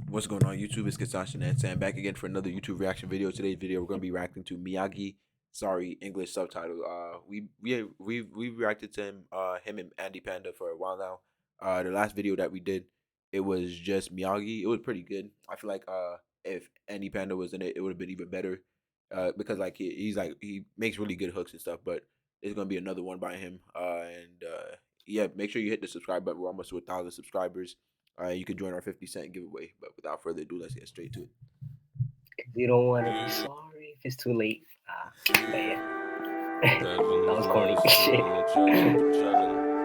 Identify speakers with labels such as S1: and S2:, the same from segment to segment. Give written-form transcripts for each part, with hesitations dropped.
S1: What's going on YouTube? It's Castashin and Sam back again for another YouTube reaction video. Today's video we're gonna be reacting to Miyagi. Sorry, English subtitle. We reacted to him and Andy Panda for a while now. The last video that we did, it was just Miyagi. It was pretty good. I feel like if Andy Panda was in it, it would have been even better. Because like he makes really good hooks and stuff. But there's gonna be another one by him. Yeah, make sure you hit the subscribe button. We're almost to 1,000 subscribers. You can join our 50 cent giveaway. But without further ado, let's get straight to it.
S2: You don't want to be sorry if it's too late. But yeah. That was corny. Shit.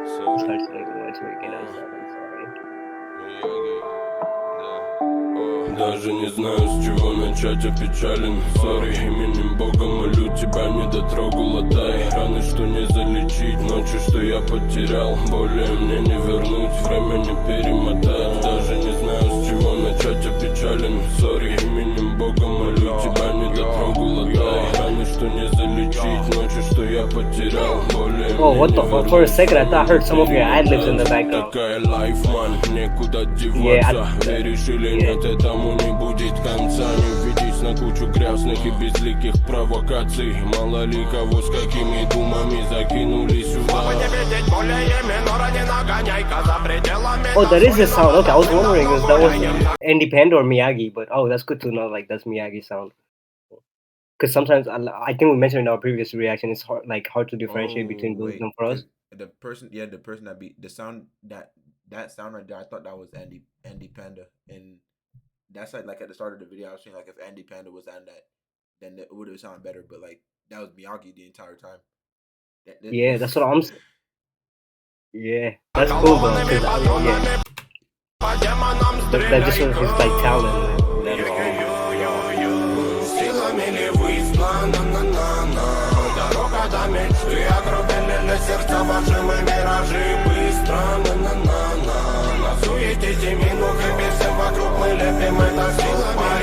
S2: Starts like much we get outside. I'm sorry.
S3: Даже не знаю, с чего начать, опечален. Сори, именем Бога молю, тебя не дотрогал, отдай. Раны, что не залечить, ночи, что я потерял. Более мне не вернуть, время не перемотать. Даже не знаю, с чего начать, опечален. Сори, именем Бога молю, тебя не дотрогал, отдай. Раны, что не залечить, ночи, что я потерял. Более
S2: oh, what the fuck? For a second, I thought I heard some of your ad-libs in the background.
S3: Такая life, man, некуда деваться. Веришь или нет, этому не будет конца. Не ведись на кучу грязных и безликих провокаций. Мало ли кого с какими думами закинули сюда.
S2: Oh, that is the sound. Okay, I was wondering if that was Andy Panda or Miyagi, but oh, that's good to know. Like that's Miyagi sound. Because sometimes I think we mentioned in our previous reaction, it's hard to differentiate between both of them for us.
S1: The person that be the sound that sound right there, I thought that was Andy Panda, and that's like at the start of the video, I was saying like if Andy Panda was on that, then it would have sounded better. But like that was Miyagi the entire time.
S2: Yeah, that's what I'm saying. Yeah, that's cool though. Yeah, that just shows his like talent.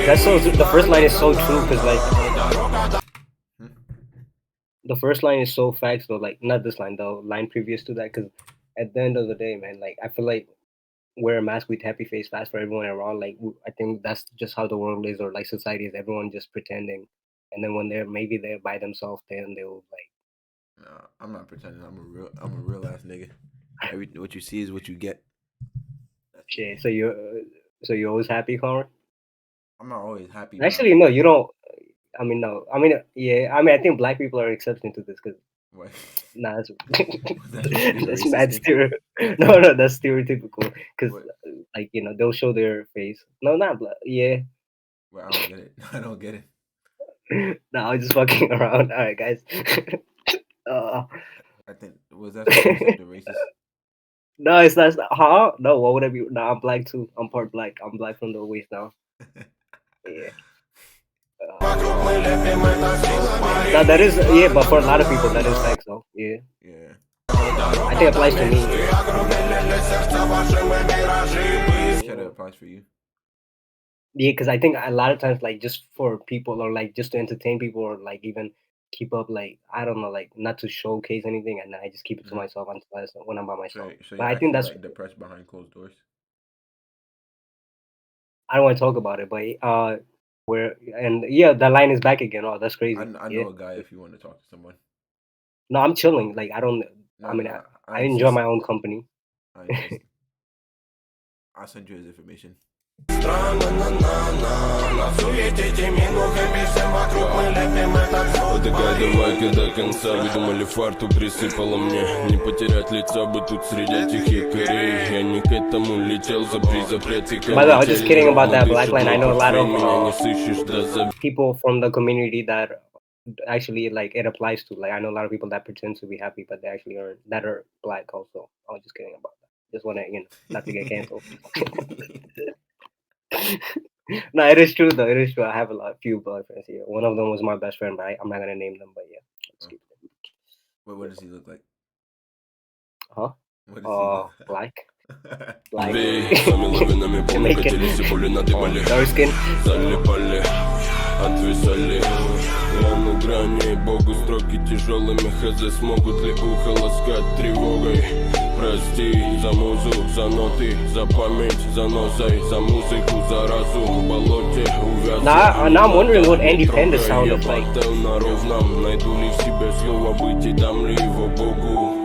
S2: That's so. The first line is so true because like the first line is so facts though. Like not this line though. Line previous to that, because at the end of the day, man, like I feel like wear a mask with happy face fast for everyone around. Like I think that's just how the world is, or like society is. Everyone just pretending, and then when they're by themselves, then they'll like.
S1: No, I'm not pretending. I'm a real ass nigga. What you see is what you get.
S2: Shit. So you're always happy, Conroy?
S1: I'm not always happy.
S2: Actually, no, you don't. I mean, no. I mean, yeah. I mean, I think black people are exception to this because.
S1: What?
S2: Nah, that's mad No, that's stereotypical. Because, like, you know, they'll show their face. No, not black. Yeah.
S1: Well, I don't get it. I don't get
S2: it. Nah, I'm just fucking around. All right, guys.
S1: I think was that the racist?
S2: No, it's not. Huh? No, what would I be? No, I'm black too. I'm part black. I'm black from the waist down. Yeah. Now that is but for a lot of people that is facts though. Yeah.
S1: Yeah.
S2: I think it applies to me.
S1: It applies for you.
S2: Yeah, because I think a lot of times, like just for people or like just to entertain people or like even keep up, like I don't know, like not to showcase anything, and then I just keep it to myself when I'm by myself.
S1: So
S2: but I think that's
S1: like depressed behind closed doors.
S2: I don't want to talk about it, but the line is back again. Oh, that's crazy.
S1: I know a guy if you want to talk to someone.
S2: No, I'm chilling. Like I don't. I mean, I enjoy my own company.
S1: I'll send you his information.
S3: Давай-ка до конца, видумали фарту присыпала мне. Не потерять лица бы тут среди этих якорей. Я не к этому летел за запреты.
S2: By the way, I was just kidding about that black line. I know a lot of people from the community that actually like it applies to. Like I know a lot of people that pretend to be happy, but they actually aren't. That are black also. I was just kidding about that. Just want to, not to get canceled. No, it is true though. It is true. I have few boyfriends here. One of them was my best friend, but I'm not gonna name them. But yeah, let's keep it.
S1: What does he look like?
S2: Huh?
S1: What does he
S2: black.
S3: Black.
S2: Dark skin.
S3: отвисали. Я на грани, богу строки тяжелыми. Хз, смогут ли ухо ласкать тревогой? Прости за музу, за ноты, за память, за носой, за музыку, за разу в болоте увяз.
S2: Now I'm wondering what Andy Panda sounded like.
S3: На ровном, найду ли в себе слово быть и дам ли его Богу.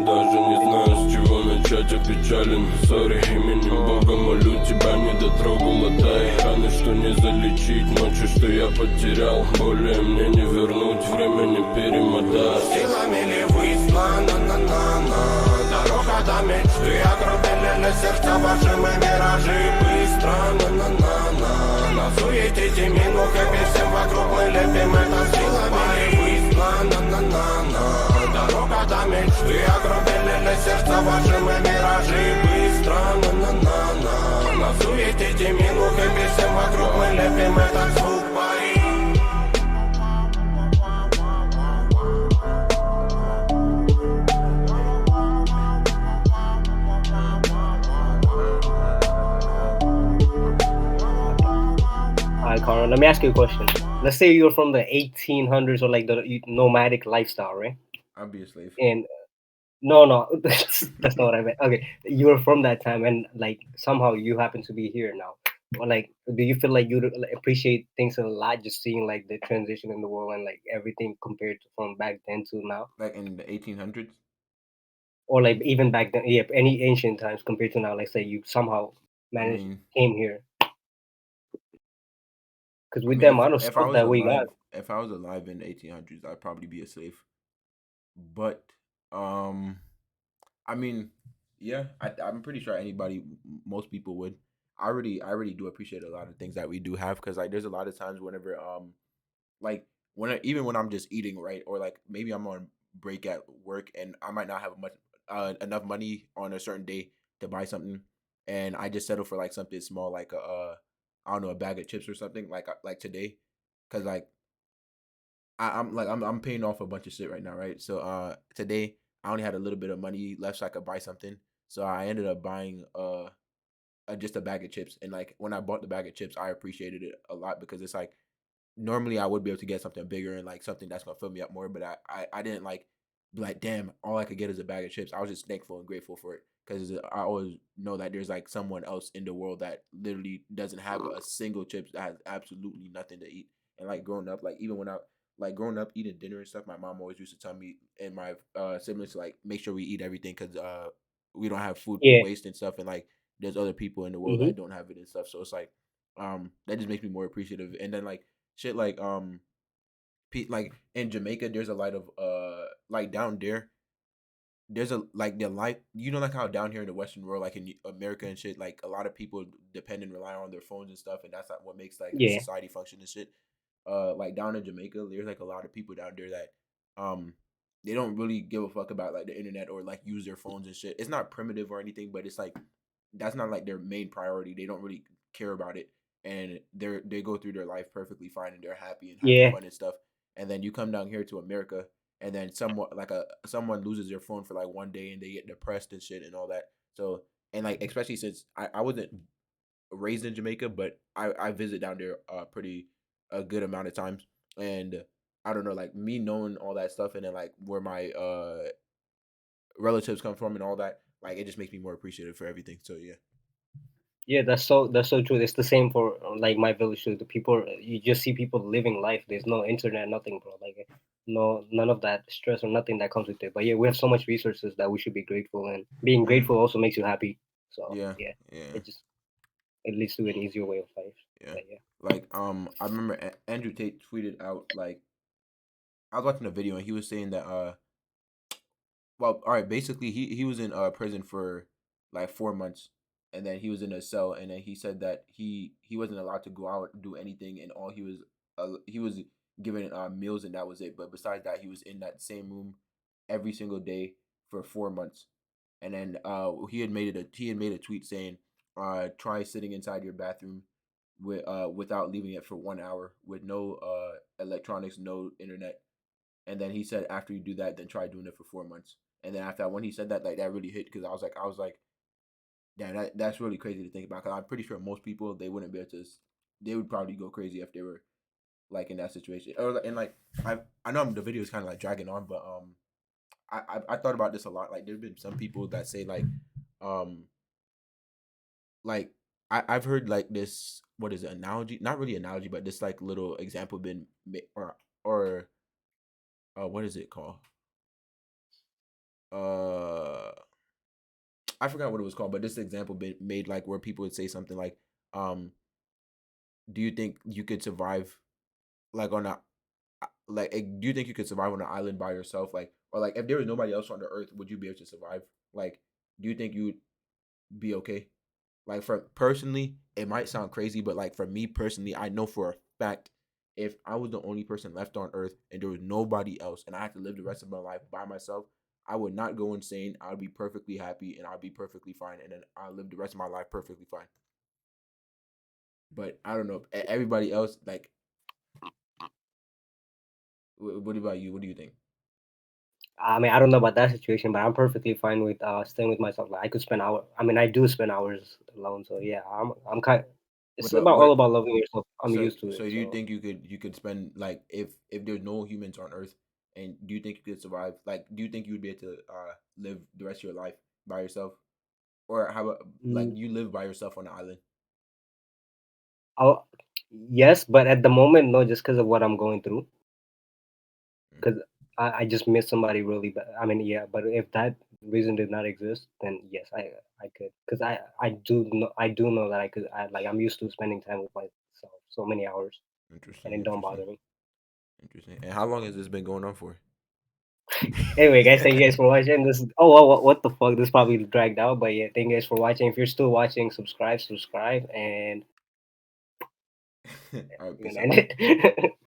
S3: Даже не знаю, с чего начать, опечален. Сори, именем Бога молю, тебя не дотрогал, тай раны, что не залечить, ночью, что я потерял. Более мне не вернуть, время не перемотать.
S4: Силами ли выслана, на-на-на-на. Дорога до мечты, огрубели сердца ваши мы миражи. Быстро, на-на-на-на. На суете Тимину, хэппи, всем вокруг мы лепим это. Силами ли выслана, на-на-на-на. Дорога до мечты, огрубели сердца ваши мы миражи. Быстро, на-на-на-на. На суете Тимину, хэппи, всем вокруг мы лепим этот звук.
S2: Alright, Conroy, let me ask you a question. Let's say you're from the 1800s or like the nomadic lifestyle, right?
S1: I'd be a slave.
S2: And no, that's not what I meant. Okay, you were from that time, and like somehow you happen to be here now. Or like, do you feel like you appreciate things a lot, just seeing like the transition in the world and like everything compared to from back then to now,
S1: Like in the 1800s.
S2: or like even back then, yeah, any ancient times compared to now? Like, say you somehow managed came here, because with the amount of stuff that we got.
S1: If I was alive in the 1800s, I'd probably be a slave. But I mean, yeah, I'm pretty sure most people would. I really do appreciate a lot of things that we do have, because like there's a lot of times whenever like even when I'm just eating, right, or like maybe I'm on break at work and I might not have much enough money on a certain day to buy something, and I just settle for like something small, like I don't know, a bag of chips or something, like today, because like I'm paying off a bunch of shit right now, right? So today I only had a little bit of money left so I could buy something. So I ended up buying just a bag of chips. And like when I bought the bag of chips, I appreciated it a lot, because it's like normally I would be able to get something bigger and like something that's gonna fill me up more, but I didn't like be like, damn, all I could get is a bag of chips. I was just thankful and grateful for it, because I always know that there's like someone else in the world that literally doesn't have a single chips, that has absolutely nothing to eat. And like growing up, like even when I like growing up eating dinner and stuff, my mom always used to tell me and my siblings to like make sure we eat everything, because we don't have food to
S2: Yeah.
S1: waste and stuff, and like there's other people in the world that don't have it and stuff. So it's like that just makes me more appreciative. And then like shit like like in Jamaica, there's a lot of like down there. There's a like the life, you know, like how down here in the Western world, like in America and shit, like a lot of people depend and rely on their phones and stuff, and that's like what makes like
S2: Yeah.
S1: society function and shit. Like down in Jamaica, there's like a lot of people down there that they don't really give a fuck about like the internet or like use their phones and shit. It's not primitive or anything, but it's like that's not like their main priority. They don't really care about it, and they go through their life perfectly fine, and they're happy and having
S2: Yeah.
S1: fun and stuff. And then you come down here to America, and then someone loses their phone for like one day and they get depressed and shit and all that. So, and like especially since I wasn't raised in Jamaica, but I visit down there pretty a good amount of times, and I don't know, like me knowing all that stuff, and then like where my relatives come from and all that, like it just makes me more appreciative for everything. So yeah.
S2: Yeah, that's so true. It's the same for like my village too. The people, you just see people living life. There's no internet, nothing, bro. Like none of that stress or nothing that comes with it. But yeah, we have so much resources that we should be grateful, and being grateful also makes you happy. So
S1: Yeah,
S2: yeah,
S1: yeah,
S2: it leads to an easier way of life.
S1: yeah.
S2: But, yeah.
S1: Like I remember Andrew Tate tweeted out, like I was watching a video and he was saying that well, all right, basically he was in prison for like 4 months, and then he was in a cell, and then he said that he wasn't allowed to go out and do anything, and all he was given meals, and that was it. But besides that, he was in that same room every single day for 4 months. And then he had made a tweet saying, try sitting inside your bathroom without leaving it for 1 hour, with no electronics, no internet. And then he said, after you do that, then try doing it for 4 months. And then after that, when he said that, like that really hit, because I was like, damn, that's really crazy to think about. Because I'm pretty sure most people, they wouldn't be able to they would probably go crazy if they were like in that situation. Or and like I know the video is kind of like dragging on, but I thought about this a lot. Like there've been some people that say um like I've heard like this, what is it, analogy, not really analogy, but this like little example been or what is it called, uh I forgot what it was called, but this example been made like where people would say something like, um do you think you could survive like on a do you think you could survive on an island by yourself, like, or like if there was nobody else on the earth, would you be able to survive? Like, do you think you would be okay? Like for personally, it might sound crazy, but like for me personally, I know for a fact if I was the only person left on earth and there was nobody else and I had to live the rest of my life by myself, I would not go insane. I would be perfectly happy and I'd be perfectly fine, and then I'll live the rest of my life perfectly fine. But I don't know. Everybody else, like, what about you? What do you think?
S2: I mean, I don't know about that situation, but I'm perfectly fine with staying with myself. Like I could spend hours. I mean, I do spend hours alone. So yeah, I'm kind. It's about all
S1: What
S2: about loving yourself. I'm used to
S1: So
S2: it.
S1: do you
S2: So
S1: think you could spend like if there's no humans on Earth, and do you think you could survive? Like, do you think you would be able to live the rest of your life by yourself, or how about like
S2: mm,
S1: you live by yourself on an island?
S2: I'll, yes, but at the moment, no, just because of what I'm going through.
S1: Mm,
S2: Because I just miss somebody really bad. I mean, yeah, but if that reason did not exist, then yes, I could. Because I do know that I could. I'm used to spending time with myself so many hours, and
S1: interesting,
S2: it don't
S1: interesting,
S2: bother me.
S1: interesting. And how long has this been going on for?
S2: Anyway, guys, thank you guys for watching. This. What the fuck? This probably dragged out, but yeah, thank you guys for watching. If you're still watching, subscribe, and
S1: All right,
S2: we're
S1: peace
S2: gonna
S1: out.
S2: end it.